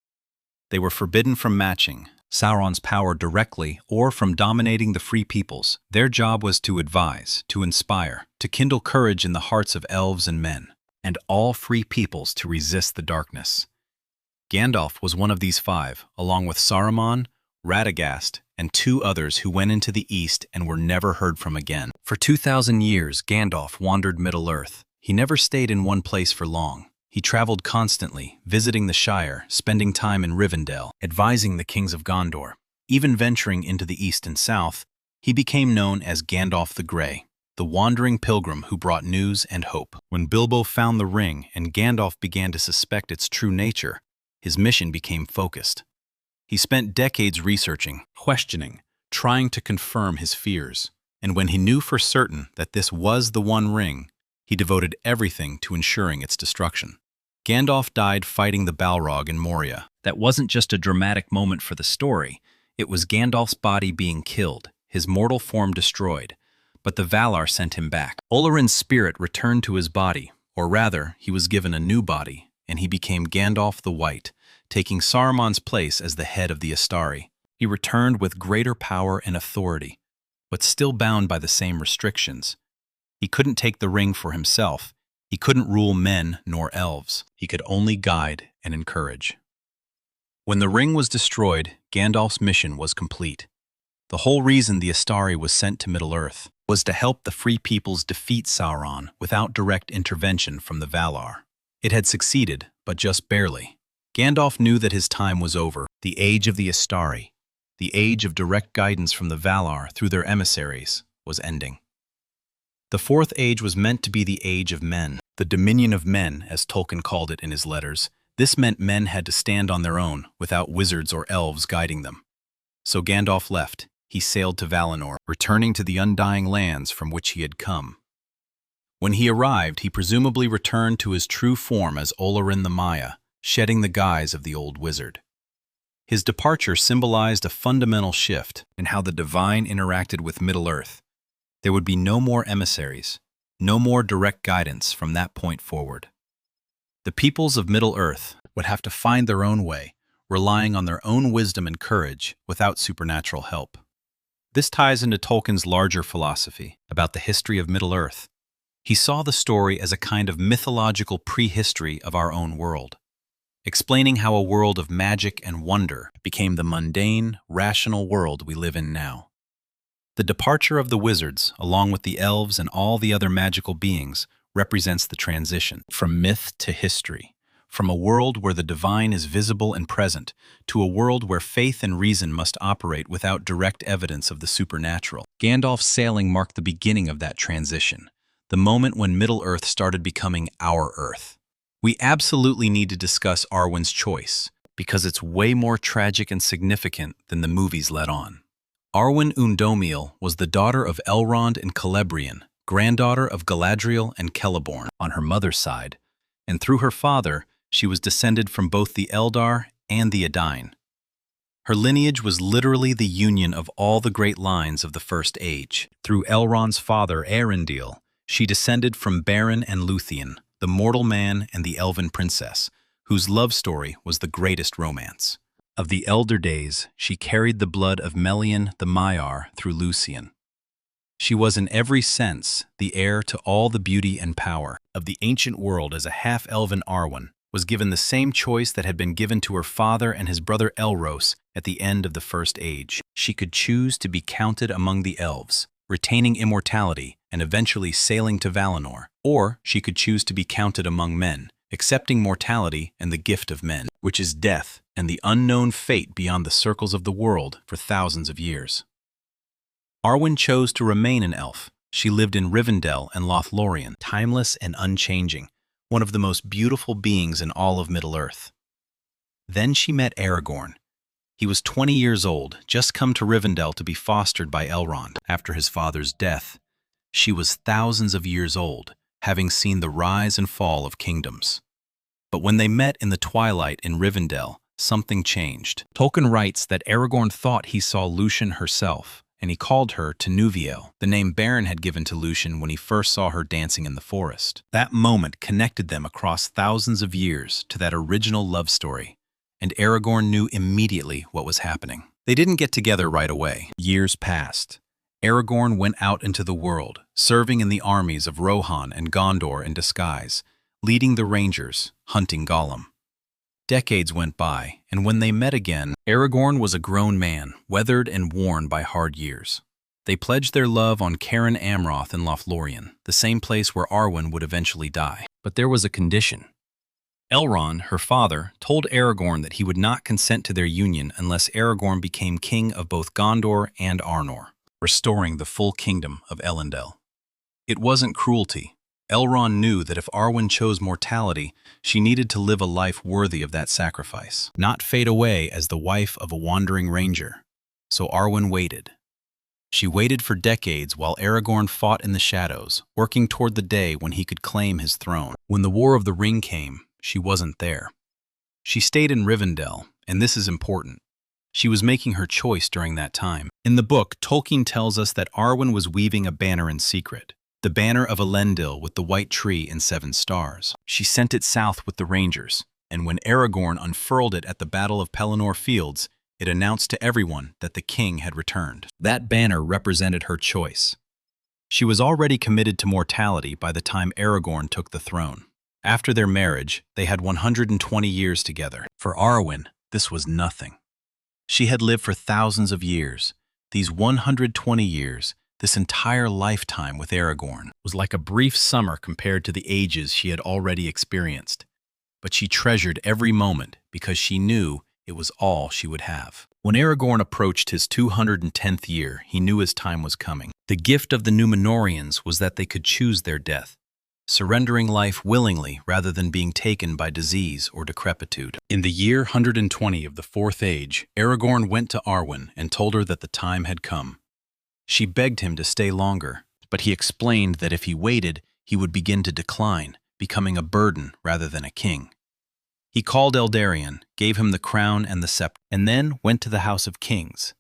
They were forbidden from matching Sauron's power directly or from dominating the free peoples. Their job was to advise, to inspire, to kindle courage in the hearts of elves and men, and all free peoples to resist the darkness. Gandalf was one of these 5, along with Saruman, Radagast, and 2 others who went into the east and were never heard from again. For 2,000 years, Gandalf wandered Middle-earth. He never stayed in one place for long. He traveled constantly, visiting the Shire, spending time in Rivendell, advising the kings of Gondor. Even venturing into the east and south, he became known as Gandalf the Grey, the wandering pilgrim who brought news and hope. When Bilbo found the ring and Gandalf began to suspect its true nature, his mission became focused. He spent decades researching, questioning, trying to confirm his fears. And when he knew for certain that this was the One Ring, he devoted everything to ensuring its destruction. Gandalf died fighting the Balrog in Moria. That wasn't just a dramatic moment for the story. It was Gandalf's body being killed, his mortal form destroyed. But the Valar sent him back. Olorin's spirit returned to his body, or rather, he was given a new body, and he became Gandalf the White, taking Saruman's place as the head of the Astari. He returned with greater power and authority, but still bound by the same restrictions. He couldn't take the ring for himself. He couldn't rule men nor elves. He could only guide and encourage. When the ring was destroyed, Gandalf's mission was complete. The whole reason the Astari was sent to Middle-earth was to help the Free Peoples defeat Sauron without direct intervention from the Valar. It had succeeded, but just barely. Gandalf knew that his time was over. The age of the Astari, the age of direct guidance from the Valar through their emissaries, was ending. The Fourth Age was meant to be the Age of Men, the Dominion of Men, as Tolkien called it in his letters. This meant men had to stand on their own, without wizards or elves guiding them. So Gandalf left. He sailed to Valinor, returning to the undying lands from which he had come. When he arrived, he presumably returned to his true form as Olorin the Maya, shedding the guise of the old wizard. His departure symbolized a fundamental shift in how the divine interacted with Middle-earth. There would be no more emissaries, no more direct guidance from that point forward. The peoples of Middle-earth would have to find their own way, relying on their own wisdom and courage without supernatural help. This ties into Tolkien's larger philosophy about the history of Middle-earth. He saw the story as a kind of mythological prehistory of our own world, explaining how a world of magic and wonder became the mundane, rational world we live in now. The departure of the wizards, along with the elves and all the other magical beings, represents the transition from myth to history, from a world where the divine is visible and present to a world where faith and reason must operate without direct evidence of the supernatural. Gandalf's sailing marked the beginning of that transition, the moment when Middle-earth started becoming our Earth. We absolutely need to discuss Arwen's choice, because it's way more tragic and significant than the movies let on. Arwen Undomiel was the daughter of Elrond and Celebrian, granddaughter of Galadriel and Celeborn on her mother's side, and through her father, she was descended from both the Eldar and the Edain. Her lineage was literally the union of all the great lines of the First Age. Through Elrond's father, Arundel, she descended from Beren and Luthien, the mortal man and the elven princess, whose love story was the greatest romance. Of the elder days, she carried the blood of Melian the Maiar through Luthien. She was in every sense the heir to all the beauty and power of the ancient world. As a half-elven, Arwen was given the same choice that had been given to her father and his brother Elros at the end of the First Age. She could choose to be counted among the elves, retaining immortality and eventually sailing to Valinor, or she could choose to be counted among men, accepting mortality and the gift of men, which is death and the unknown fate beyond the circles of the world for thousands of years. Arwen chose to remain an elf. She lived in Rivendell and Lothlorien, timeless and unchanging, one of the most beautiful beings in all of Middle-earth. Then she met Aragorn. He was 20 years old, just come to Rivendell to be fostered by Elrond after his father's death. She was thousands of years old, having seen the rise and fall of kingdoms. But when they met in the twilight in Rivendell, something changed. Tolkien writes that Aragorn thought he saw Lucien herself, and he called her Tinuviel, the name Beren had given to Lucien when he first saw her dancing in the forest. That moment connected them across thousands of years to that original love story, and Aragorn knew immediately what was happening. They didn't get together right away. Years passed. Aragorn went out into the world, serving in the armies of Rohan and Gondor in disguise, leading the Rangers, hunting Gollum. Decades went by, and when they met again, Aragorn was a grown man, weathered and worn by hard years. They pledged their love on Cairn Amroth in Lothlorien, the same place where Arwen would eventually die. But there was a condition. Elrond, her father, told Aragorn that he would not consent to their union unless Aragorn became king of both Gondor and Arnor, restoring the full kingdom of Elendil. It wasn't cruelty. Elrond knew that if Arwen chose mortality, she needed to live a life worthy of that sacrifice, not fade away as the wife of a wandering ranger. So Arwen waited. She waited for decades while Aragorn fought in the shadows, working toward the day when he could claim his throne. When the War of the Ring came, she wasn't there. She stayed in Rivendell, and this is important. She was making her choice during that time. In the book, Tolkien tells us that Arwen was weaving a banner in secret. The banner of Elendil with the white tree and 7 stars. She sent it south with the Rangers, and when Aragorn unfurled it at the Battle of Pelennor Fields, it announced to everyone that the king had returned. That banner represented her choice. She was already committed to mortality by the time Aragorn took the throne. After their marriage, they had 120 years together. For Arwen, this was nothing. She had lived for thousands of years. These 120 years, this entire lifetime with Aragorn, was like a brief summer compared to the ages she had already experienced. But she treasured every moment because she knew it was all she would have. When Aragorn approached his 210th year, he knew his time was coming. The gift of the Númenóreans was that they could choose their death, surrendering life willingly rather than being taken by disease or decrepitude. In the year 120 of the Fourth Age, Aragorn went to Arwen and told her that the time had come. She begged him to stay longer, but he explained that if he waited, he would begin to decline, becoming a burden rather than a king. He called Eldarion, gave him the crown and the scepter, and then went to the House of Kings.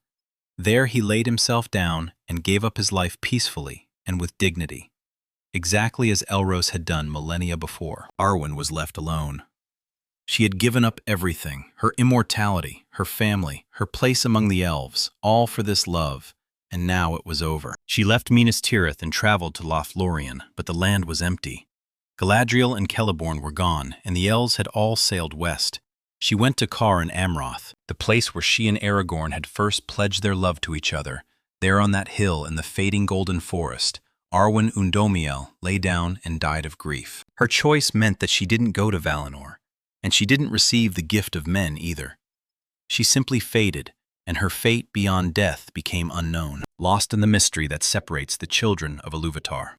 There he laid himself down and gave up his life peacefully and with dignity, exactly as Elros had done millennia before. Arwen was left alone. She had given up everything, her immortality, her family, her place among the elves, all for this love, and now it was over. She left Minas Tirith and traveled to Lothlorien, but the land was empty. Galadriel and Celeborn were gone, and the elves had all sailed west. She went to Kar in Amroth, the place where she and Aragorn had first pledged their love to each other. There on that hill in the fading golden forest, Arwen Undomiel lay down and died of grief. Her choice meant that she didn't go to Valinor, and she didn't receive the gift of men either. She simply faded, and her fate beyond death became unknown, lost in the mystery that separates the children of Iluvatar.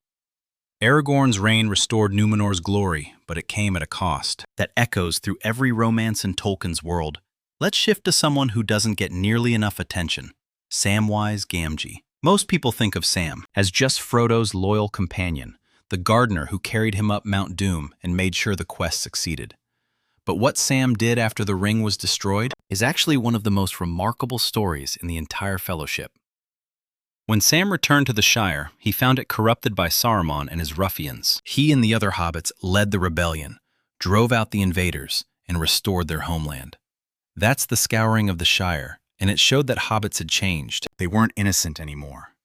Aragorn's reign restored Numenor's glory, but it came at a cost that echoes through every romance in Tolkien's world. Let's shift to someone who doesn't get nearly enough attention, Samwise Gamgee. Most people think of Sam as just Frodo's loyal companion, the gardener who carried him up Mount Doom and made sure the quest succeeded. But what Sam did after the ring was destroyed is actually one of the most remarkable stories in the entire Fellowship. When Sam returned to the Shire, he found it corrupted by Saruman and his ruffians. He and the other hobbits led the rebellion, drove out the invaders, and restored their homeland. That's the scouring of the Shire, and it showed that hobbits had changed. They weren't innocent anymore.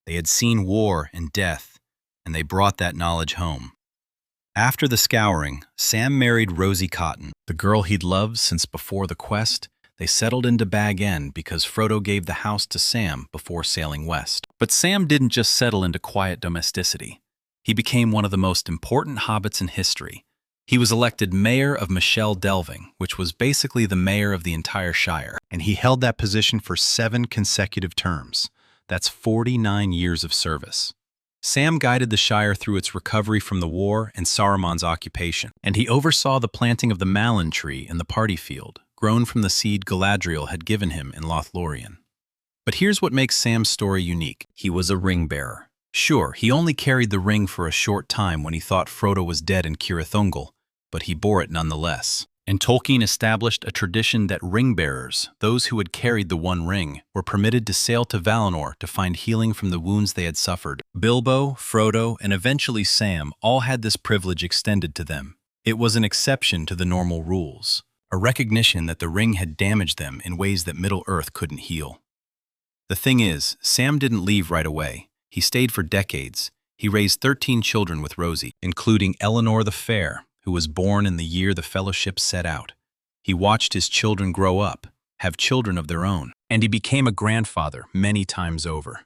They had seen war and death, and they brought that knowledge home. After the scouring, Sam married Rosie Cotton, the girl he'd loved since before the quest. They settled into Bag End because Frodo gave the house to Sam before sailing west. But Sam didn't just settle into quiet domesticity. He became one of the most important hobbits in history. He was elected mayor of Michel Delving, which was basically the mayor of the entire Shire, and he held that position for 7 consecutive terms. That's 49 years of service. Sam guided the Shire through its recovery from the war and Saruman's occupation, and he oversaw the planting of the Malin tree in the party field, grown from the seed Galadriel had given him in Lothlorien. But here's what makes Sam's story unique. He was a ring-bearer. Sure, he only carried the ring for a short time when he thought Frodo was dead in Cirith Ungol, but he bore it nonetheless. And Tolkien established a tradition that ring-bearers, those who had carried the One Ring, were permitted to sail to Valinor to find healing from the wounds they had suffered. Bilbo, Frodo, and eventually Sam all had this privilege extended to them. It was an exception to the normal rules, a recognition that the ring had damaged them in ways that Middle-earth couldn't heal. The thing is, Sam didn't leave right away. He stayed for decades. He raised 13 children with Rosie, including Eleanor the Fair, who was born in the year the Fellowship set out. He watched his children grow up, have children of their own, and he became a grandfather many times over.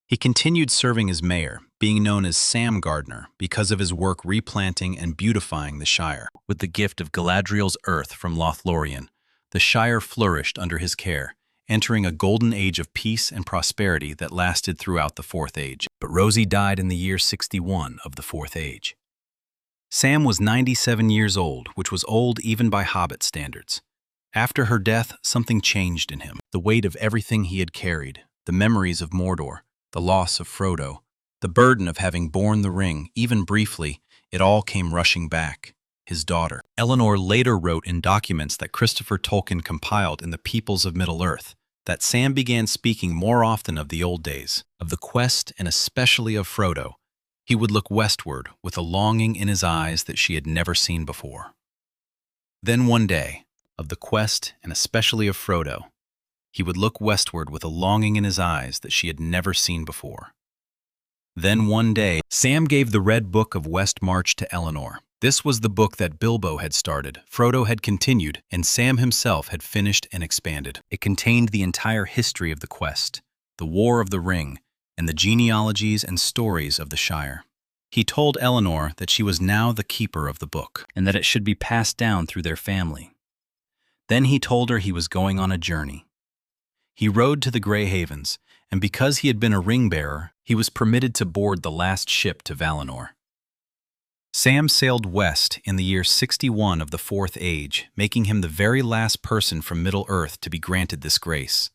He continued serving as mayor, being known as Sam Gardener because of his work replanting and beautifying the Shire. With the gift of Galadriel's earth from Lothlorien, the Shire flourished under his care, entering a golden age of peace and prosperity that lasted throughout the Fourth Age. But Rosie died in the year 61 of the Fourth Age. Sam was 97 years old, which was old even by Hobbit standards. After her death, something changed in him. The weight of everything he had carried, the memories of Mordor, the loss of Frodo, the burden of having borne the ring, even briefly, it all came rushing back. His daughter. Eleanor later wrote in documents that Christopher Tolkien compiled in the Peoples of Middle-earth that Sam began speaking more often of the old days, of the quest and especially of Frodo. He would look westward with a longing in his eyes that she had never seen before. Then one day, of the quest and especially of Frodo, he would look westward with a longing in his eyes that she had never seen before. Then one day, Sam gave the Red Book of West March to Eleanor. This was the book that Bilbo had started, Frodo had continued, and Sam himself had finished and expanded. It contained the entire history of the quest, the War of the Ring, and the genealogies and stories of the Shire. He told Eleanor that she was now the keeper of the book, and that it should be passed down through their family. Then he told her he was going on a journey. He rode to the Grey Havens, and because he had been a ring-bearer, he was permitted to board the last ship to Valinor. Sam sailed west in the year 61 of the Fourth Age, making him the very last person from Middle-earth to be granted this grace.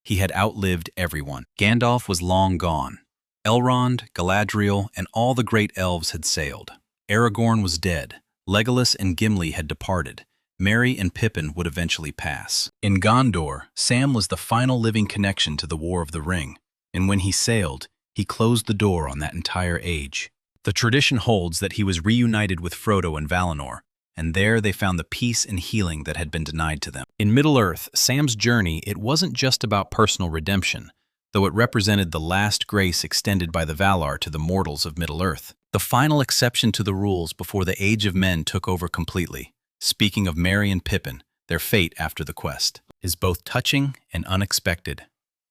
He had outlived everyone. Gandalf was long gone. Elrond, Galadriel, and all the great elves had sailed. Aragorn was dead. Legolas and Gimli had departed. Merry and Pippin would eventually pass. In Gondor, Sam was the final living connection to the War of the Ring, and when he sailed, he closed the door on that entire age. The tradition holds that he was reunited with Frodo and Valinor, and there they found the peace and healing that had been denied to them. In Middle-earth, Sam's journey, it wasn't just about personal redemption, though it represented the last grace extended by the Valar to the mortals of Middle-earth. The final exception to the rules before the Age of Men took over completely. Speaking of Merry and Pippin, their fate after the quest is both touching and unexpected.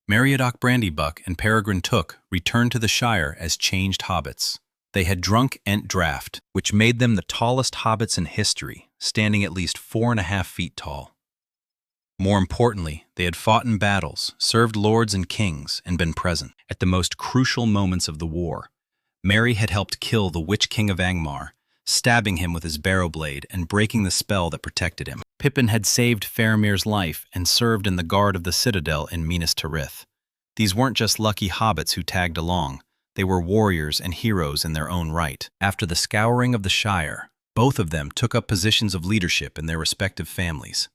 Meriadoc Brandybuck and Peregrine Took returned to the Shire as changed hobbits. They had drunk Ent Draft, which made them the tallest hobbits in history, standing at least 4.5 feet tall. More importantly, they had fought in battles, served lords and kings, and been present at the most crucial moments of the war. Merry had helped kill the Witch King of Angmar, stabbing him with his barrow blade and breaking the spell that protected him. Pippin had saved Faramir's life and served in the guard of the citadel in Minas Tirith. These weren't just lucky hobbits who tagged along. They were warriors and heroes in their own right. After the scouring of the Shire, both of them took up positions of leadership in their respective families.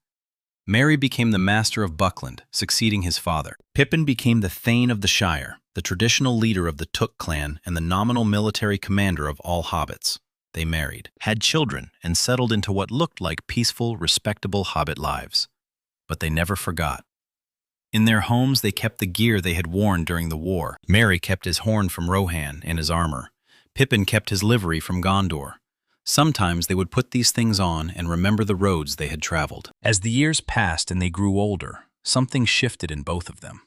Merry became the Master of Buckland, succeeding his father. Pippin became the Thane of the Shire, the traditional leader of the Took clan and the nominal military commander of all hobbits. They married, had children, and settled into what looked like peaceful, respectable hobbit lives. But they never forgot. In their homes, they kept the gear they had worn during the war. Merry kept his horn from Rohan and his armor. Pippin kept his livery from Gondor. Sometimes they would put these things on and remember the roads they had traveled. As the years passed and they grew older, something shifted in both of them.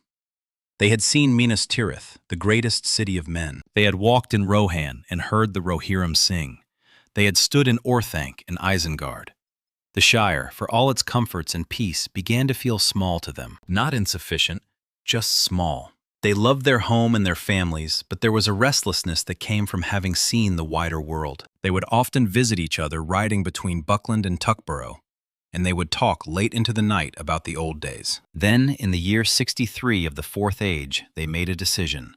They had seen Minas Tirith, the greatest city of men. They had walked in Rohan and heard the Rohirrim sing. They had stood in Orthanc and Isengard. The Shire, for all its comforts and peace, began to feel small to them. Not insufficient, just small. They loved their home and their families, but there was a restlessness that came from having seen the wider world. They would often visit each other riding between Buckland and Tuckborough, and they would talk late into the night about the old days. Then, in the year 63 of the Fourth Age, they made a decision.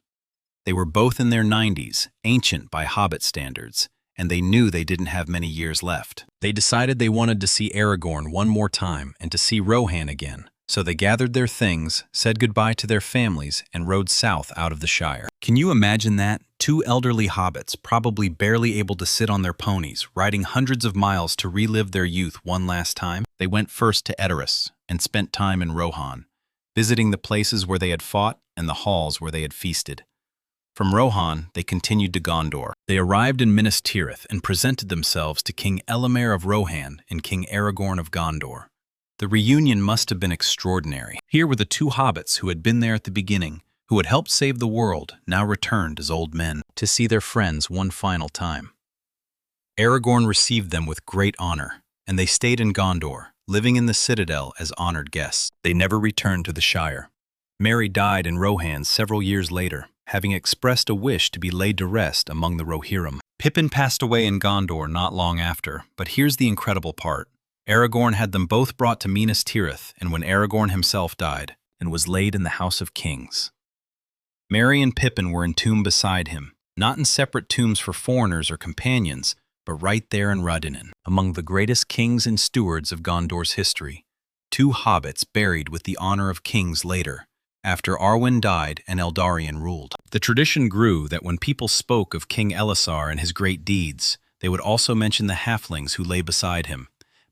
They were both in their 90s, ancient by Hobbit standards, and they knew they didn't have many years left. They decided they wanted to see Aragorn one more time and to see Rohan again, so they gathered their things, said goodbye to their families, and rode south out of the Shire. Can you imagine that? Two elderly hobbits, probably barely able to sit on their ponies, riding hundreds of miles to relive their youth one last time? They went first to Edoras and spent time in Rohan, visiting the places where they had fought and the halls where they had feasted. From Rohan, they continued to Gondor. They arrived in Minas Tirith and presented themselves to King Eomer of Rohan and King Aragorn of Gondor. The reunion must have been extraordinary. Here were the two hobbits who had been there at the beginning, who had helped save the world, now returned as old men to see their friends one final time. Aragorn received them with great honor, and they stayed in Gondor, living in the citadel as honored guests. They never returned to the Shire. Merry died in Rohan several years later, having expressed a wish to be laid to rest among the Rohirrim. Pippin passed away in Gondor not long after, but here's the incredible part. Aragorn had them both brought to Minas Tirith, and when Aragorn himself died, and was laid in the House of Kings. Merry and Pippin were entombed beside him, not in separate tombs for foreigners or companions, but right there in Rhuidenin, among the greatest kings and stewards of Gondor's history. Two hobbits buried with the honor of kings later, after Arwen died and Eldarion ruled. The tradition grew that when people spoke of King Elessar and his great deeds, they would also mention the halflings who lay beside him.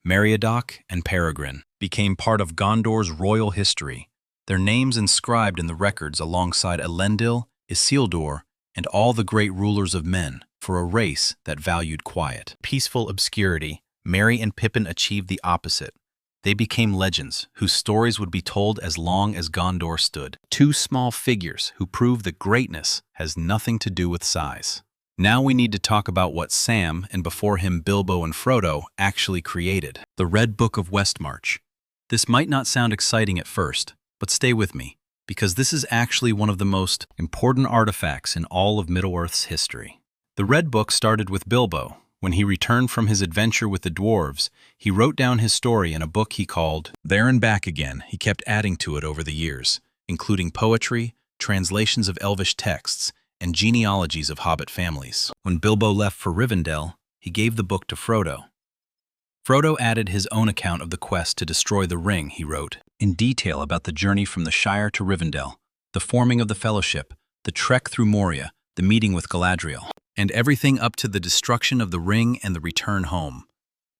Meriadoc and Peregrine became part of Gondor's royal history, their names inscribed in the records alongside Elendil, Isildur, and all the great rulers of men, for a race that valued quiet. Peaceful obscurity, Merry and Pippin achieved the opposite. They became legends whose stories would be told as long as Gondor stood. Two small figures who prove that greatness has nothing to do with size. Now we need to talk about what Sam, and before him Bilbo and Frodo, actually created. The Red Book of Westmarch. This might not sound exciting at first, but stay with me, because this is actually one of the most important artifacts in all of Middle-earth's history. The Red Book started with Bilbo. When he returned from his adventure with the dwarves, he wrote down his story in a book he called There and Back Again. He kept adding to it over the years, including poetry, translations of Elvish texts, and genealogies of hobbit families. When Bilbo left for Rivendell, he gave the book to Frodo. Frodo added his own account of the quest to destroy the ring, he wrote, in detail about the journey from the Shire to Rivendell, the forming of the Fellowship, the trek through Moria, the meeting with Galadriel, and everything up to the destruction of the ring and the return home.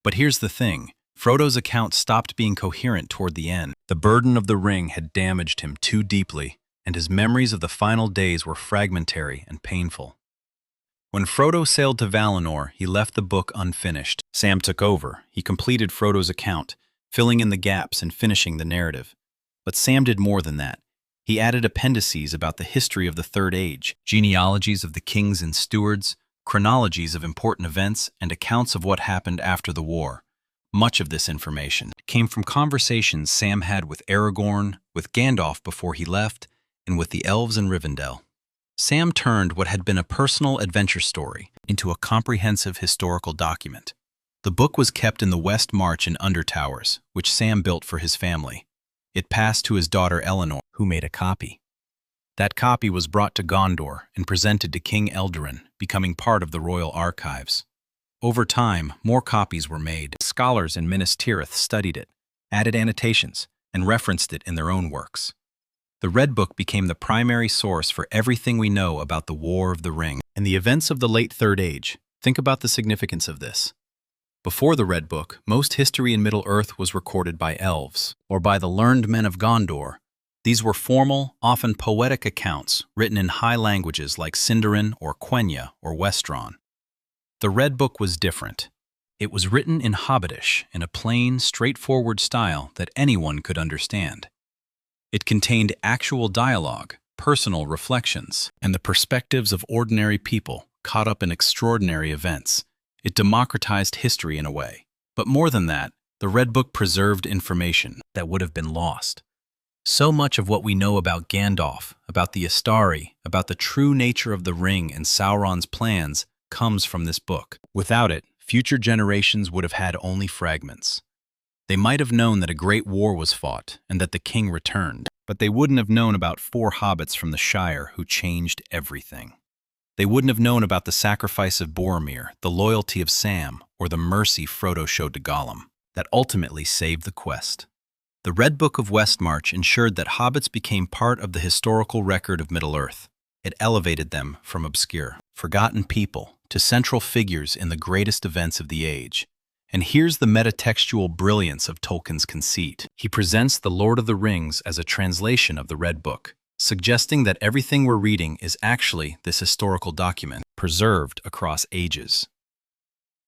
But here's the thing. Frodo's account stopped being coherent toward the end. The burden of the ring had damaged him too deeply, and his memories of the final days were fragmentary and painful. When Frodo sailed to Valinor, he left the book unfinished. Sam took over. He completed Frodo's account, filling in the gaps and finishing the narrative. But Sam did more than that. He added appendices about the history of the Third Age, genealogies of the kings and stewards, chronologies of important events, and accounts of what happened after the war. Much of this information came from conversations Sam had with Aragorn, with Gandalf before he left, and with the elves in Rivendell. Sam turned what had been a personal adventure story into a comprehensive historical document. The book was kept in the West March in Undertowers, which Sam built for his family. It passed to his daughter Eleanor, who made a copy. That copy was brought to Gondor and presented to King Eldarin, becoming part of the royal archives. Over time, more copies were made. Scholars in Minas Tirith studied it, added annotations, and referenced it in their own works. The Red Book became the primary source for everything we know about the War of the Ring and the events of the late Third Age. Think about the significance of this. Before the Red Book, most history in Middle-earth was recorded by elves, or by the learned men of Gondor. These were formal, often poetic accounts written in high languages like Sindarin or Quenya or Westron. The Red Book was different. It was written in Hobbitish in a plain, straightforward style that anyone could understand. It contained actual dialogue, personal reflections, and the perspectives of ordinary people caught up in extraordinary events. It democratized history in a way. But more than that, the Red Book preserved information that would have been lost. So much of what we know about Gandalf, about the Astari, about the true nature of the ring and Sauron's plans comes from this book. Without it, future generations would have had only fragments. They might have known that a great war was fought and that the king returned, but they wouldn't have known about 4 hobbits from the Shire who changed everything. They wouldn't have known about the sacrifice of Boromir, the loyalty of Sam, or the mercy Frodo showed to Gollum, that ultimately saved the quest. The Red Book of Westmarch ensured that hobbits became part of the historical record of Middle-earth. It elevated them from obscure, forgotten people to central figures in the greatest events of the age. And here's the metatextual brilliance of Tolkien's conceit. He presents The Lord of the Rings as a translation of the Red Book, suggesting that everything we're reading is actually this historical document, preserved across ages.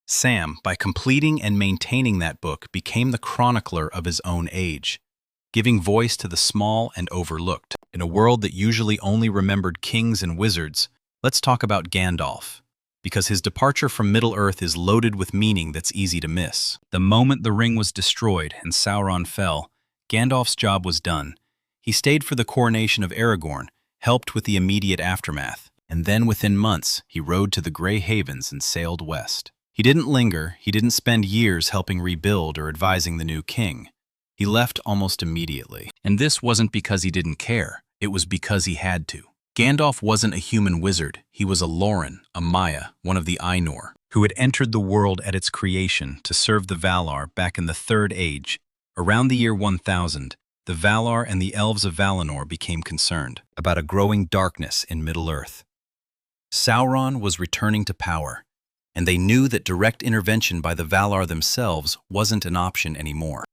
Sam, by completing and maintaining that book, became the chronicler of his own age, giving voice to the small and overlooked. In a world that usually only remembered kings and wizards, let's talk about Gandalf, because his departure from Middle-earth is loaded with meaning that's easy to miss. The moment the ring was destroyed and Sauron fell, Gandalf's job was done. He stayed for the coronation of Aragorn, helped with the immediate aftermath, and then within months, he rode to the Grey Havens and sailed west. He didn't linger, he didn't spend years helping rebuild or advising the new king. He left almost immediately. And this wasn't because he didn't care, it was because he had to. Gandalf wasn't a human wizard, he was a Loren, a Maya, one of the Ainur, who had entered the world at its creation to serve the Valar back in the Third Age. Around the year 1000, the Valar and the elves of Valinor became concerned about a growing darkness in Middle-earth. Sauron was returning to power, and they knew that direct intervention by the Valar themselves wasn't an option anymore.